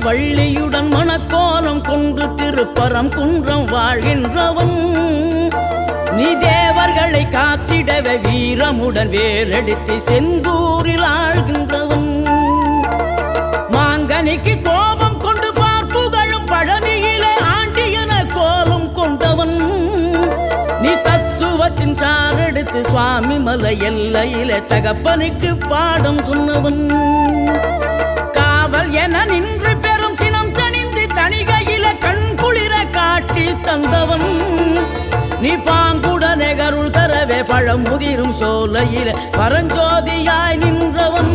வள்ளியுடன் மணக்கோலம் கொண்டு திருப்பரம் குன்றம் வாழ்கின்றவன் நீ தேவர்களை காத்திடவே வீரமுடன் வேலெடுத்து செந்தூரில் ஆழ்கின்றவன் மாங்கனிக்கு கோபம் கொண்டு பார்ப்புகளும் பழனியிலே ஆண்டியன கோலம் கொண்டவன் நீ தத்துவத்தின் சாரெடுத்து சுவாமி மலை எல்லையிலே தகப்பனுக்கு பாடம் சொன்னவன் காவல் என நின்று பெரும் சினம் தணிந்து தணிகையில கண் குளிர காட்சி தந்தவன் நீ பாங்குடனே கருள் தரவே பழமுதிரும் சோலையில பரஞ்சோதியாய் நின்றவன்